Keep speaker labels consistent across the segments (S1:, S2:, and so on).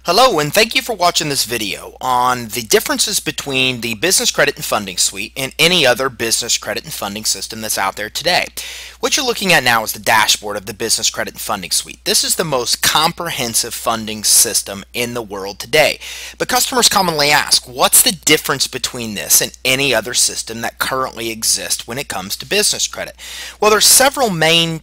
S1: Hello, and thank you for watching this video on the differences between the Business Credit and Funding Suite and any other business credit and funding system that's out there today. What you're looking at now is the dashboard of the Business Credit and Funding Suite. This is the most comprehensive funding system in the world today. But customers commonly ask, what's the difference between this and any other system that currently exists when it comes to business credit? Well, there's several main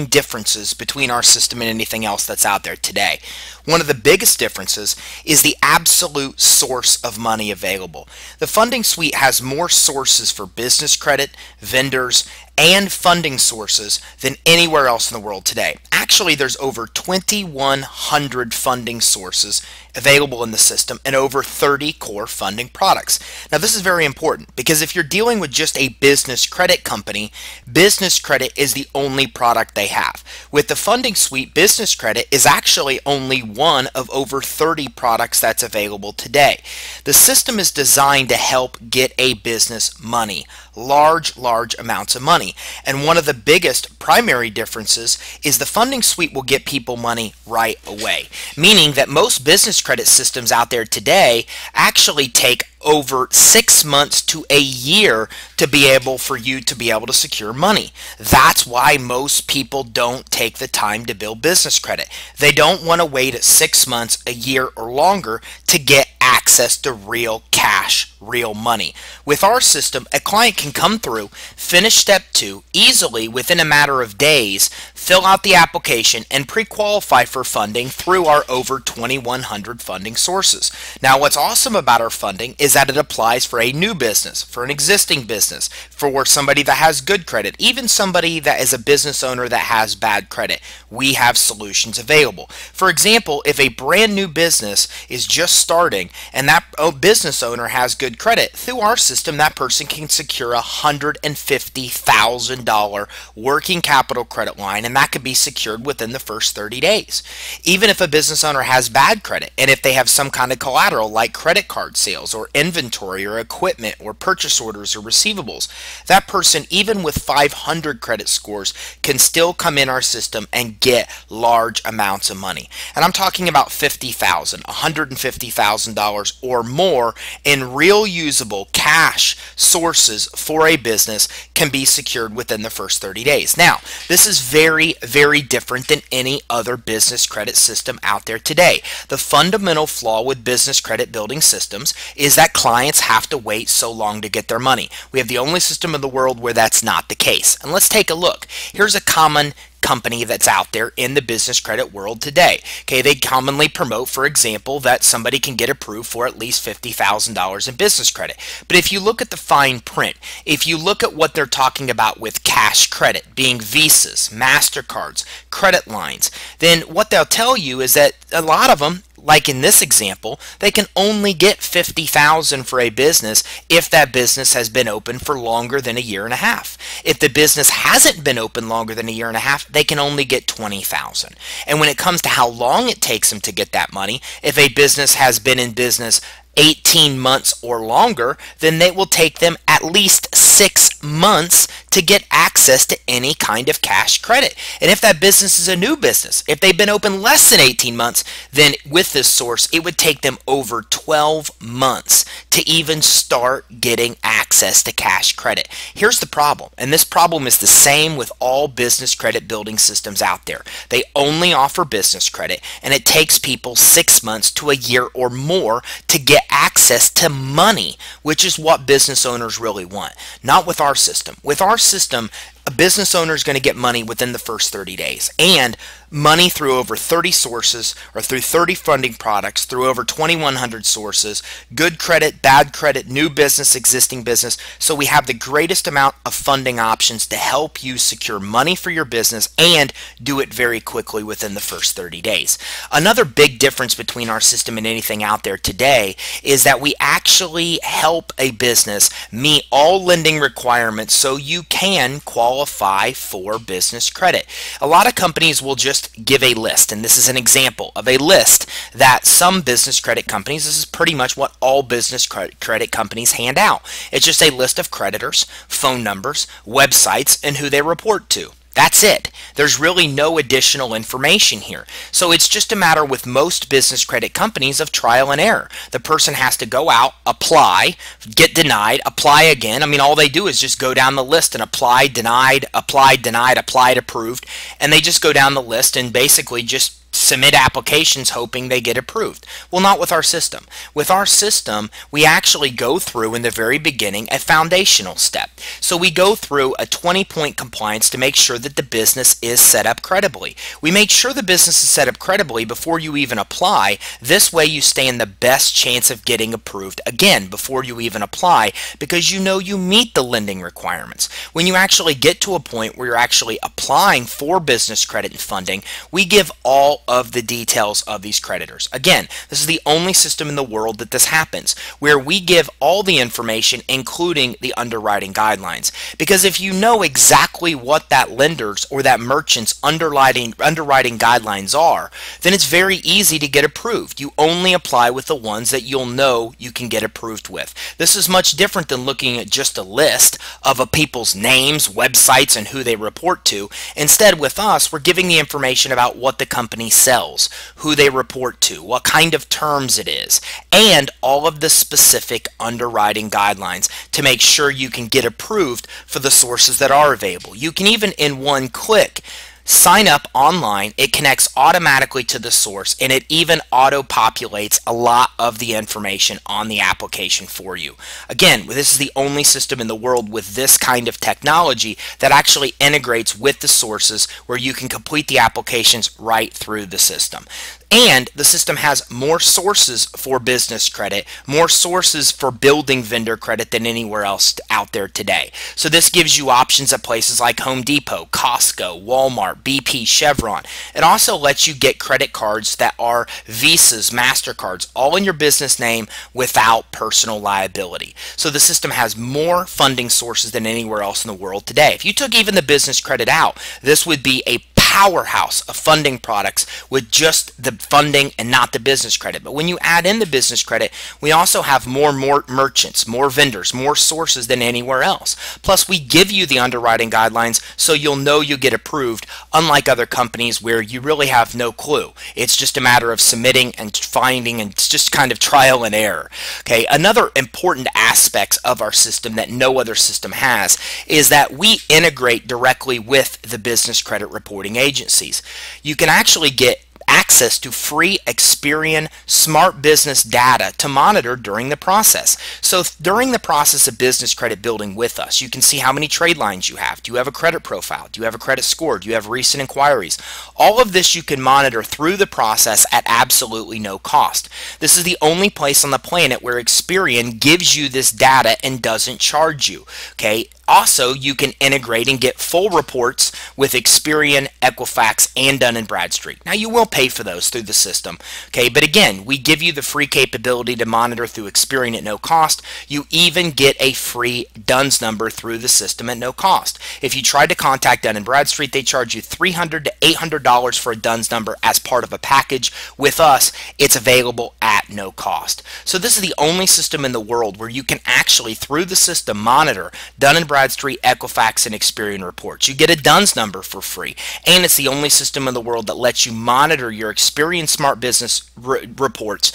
S1: differences between our system and anything else that's out there today. One of the biggest differences is the absolute source of money available. The Funding Suite has more sources for business credit, vendors, and funding sources than anywhere else in the world today. Actually, there's over 2,100 funding sources available in the system and over 30 core funding products. Now, this is very important because if you're dealing with just a business credit company, business credit is the only product they have. With the Funding Suite, business credit is actually only one of over 30 products that's available today. The system is designed to help get a business money, large amounts of money. And one of the biggest primary differences is the Funding Suite will get people money right away, meaning that most business credit systems out there today actually take over 6 months to a year to be able to secure money. That's why most people don't take the time to build business credit. They don't want to wait 6 months, a year, or longer to get access to real cash, real money. With our system, a client can come through, finish step 2 easily within a matter of days, fill out the application, and pre-qualify for funding through our over 2,100 funding sources. Now, what's awesome about our funding is that it applies for a new business, for an existing business, for somebody that has good credit, even somebody that is a business owner that has bad credit. We have solutions available. For example, if a brand new business is just starting and that business owner has good credit, through our system, that person can secure a $150,000 working capital credit line, and that could be secured within the first 30 days. Even if a business owner has bad credit, and if they have some kind of collateral like credit card sales or inventory or equipment or purchase orders or receivables, that person, even with 500 credit scores, can still come in our system and get large amounts of money. And I'm talking about $50,000, $150,000 or more in real usable cash sources for a business can be secured within the first 30 days. Now, this is very different than any other business credit system out there today. The fundamental flaw with business credit building systems is that clients have to wait so long to get their money. We have the only system in the world where that's not the case. And let's take a look. Here's a common company that's out there in the business credit world today. Okay, they commonly promote, for example, that somebody can get approved for at least $50,000 in business credit. But if you look at the fine print, if you look at what they're talking about with cash credit, being Visas, MasterCards, credit lines, then what they'll tell you is that a lot of them, like in this example, they can only get $50,000 for a business if that business has been open for longer than a year and a half. If the business hasn't been open longer than a year and a half, they can only get $20,000. And when it comes to how long it takes them to get that money, if a business has been in business 18 months or longer, then it will take them at least 6 months to get access to any kind of cash credit. And if that business is a new business, if they've been open less than 18 months, then with this source, it would take them over 12 months to even start getting access to cash credit. Here's the problem, and this problem is the same with all business credit building systems out there. They only offer business credit, and it takes people 6 months to a year or more to get access to money, which is what business owners really want. Not with our system. With our system, a business owner is going to get money within the first 30 days, and money through over 30 sources or through 30 funding products, through over 2,100 sources, good credit, bad credit, new business, existing business. So we have the greatest amount of funding options to help you secure money for your business and do it very quickly within the first 30 days. Another big difference between our system and anything out there today is that we actually help a business meet all lending requirements so you can qualify for business credit. A lot of companies will just give a list, and this is an example of a list that some business credit companies, this is pretty much what all business credit companies hand out. It's just a list of creditors, phone numbers, websites, and who they report to. That's it. There's really no additional information here. So it's just a matter with most business credit companies of trial and error. The person has to go out, apply, get denied, apply again. I mean, all they do is just go down the list and apply, denied, applied, denied, applied, approved, and they just go down the list and basically just submit applications hoping they get approved. Well, not with our system. With our system, we actually go through in the very beginning a foundational step. So we go through a 20-point compliance to make sure that the business is set up credibly. We make sure the business is set up credibly before you even apply. This way you stay in the best chance of getting approved again before you even apply, because you know you meet the lending requirements. When you actually get to a point where you're actually applying for business credit and funding, we give all of the details of these creditors. Again, this is the only system in the world that this happens, where we give all the information, including the underwriting guidelines. Because if you know exactly what that lender's or that merchant's underwriting guidelines are, then it's very easy to get approved. You only apply with the ones that you'll know you can get approved with. This is much different than looking at just a list of people's names, websites, and who they report to. Instead, with us, we're giving the information about what the company sells, who they report to, what kind of terms it is, and all of the specific underwriting guidelines to make sure you can get approved for the sources that are available. You can even in one click sign up online. It connects automatically to the source, and it even auto-populates a lot of the information on the application for you. Again, this is the only system in the world with this kind of technology that actually integrates with the sources, where you can complete the applications right through the system. And the system has more sources for business credit, more sources for building vendor credit than anywhere else out there today. So this gives you options at places like Home Depot, Costco, Walmart, BP, Chevron. It also lets you get credit cards that are Visas, MasterCards, all in your business name without personal liability. So the system has more funding sources than anywhere else in the world today. If you took even the business credit out, this would be a powerhouse of funding products with just the funding and not the business credit. But when you add in the business credit, we also have more merchants, more vendors, more sources than anywhere else. Plus, we give you the underwriting guidelines so you'll know you get approved, unlike other companies where you really have no clue. It's just a matter of submitting and finding, and it's just kind of trial and error. Okay, another important aspect of our system that no other system has is that we integrate directly with the business credit reporting agencies. You can actually get access to free Experian Smart Business data to monitor during the process. So during the process of business credit building with us, you can see how many trade lines you have. Do you have a credit profile? Do you have a credit score? Do you have recent inquiries? All of this you can monitor through the process at absolutely no cost. This is the only place on the planet where Experian gives you this data and doesn't charge you. Okay. Also, you can integrate and get full reports with Experian, Equifax, and Dun & Bradstreet. Now, you will pay for those through the system, okay? But again, we give you the free capability to monitor through Experian at no cost. You even get a free DUNS number through the system at no cost. If you tried to contact Dun & Bradstreet, they charge you $300 to $800 for a DUNS number as part of a package. With us, it's available at no cost. So this is the only system in the world where you can actually, through the system, monitor Dun & Bradstreet, Equifax, and Experian reports. You get a DUNS number for free, and it's the only system in the world that lets you monitor your Experian Smart Business reports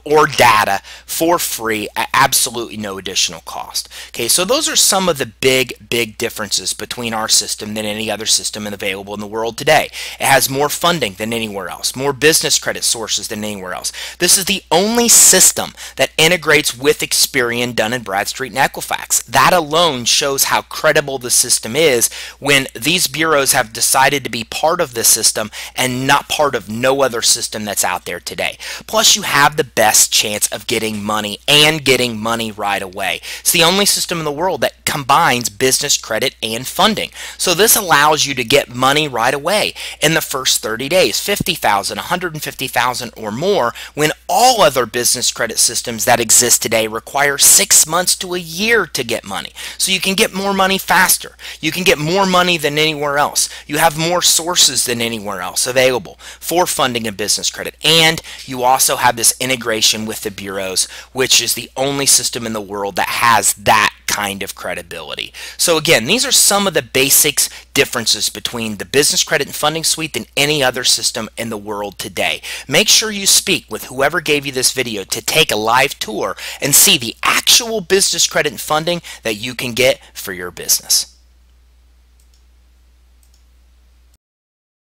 S1: or data for free at absolutely no additional cost. Okay, so those are some of the big differences between our system than any other system available in the world today. It has more funding than anywhere else, more business credit sources than anywhere else. This is the only system that integrates with Experian, Dun & Bradstreet, and Equifax. That alone shows how credible the system is when these bureaus have decided to be part of this system and not part of no other system that's out there today. Plus, you have the best chance of getting money and getting money right away. It's the only system in the world that combines business credit and funding. So this allows you to get money right away in the first 30 days, $50,000, $150,000 or more, when all other business credit systems that exist today require 6 months to a year to get money. So you can get more money faster. You can get more money than anywhere else. You have more sources than anywhere else available for funding and business credit. And you also have this integration with the bureaus, which is the only system in the world that has that kind of credibility. So again, these are some of the basics differences between the Business Credit and Funding Suite and any other system in the world today. Make sure you speak with whoever gave you this video to take a live tour and see the actual business credit and funding that you can get for your business.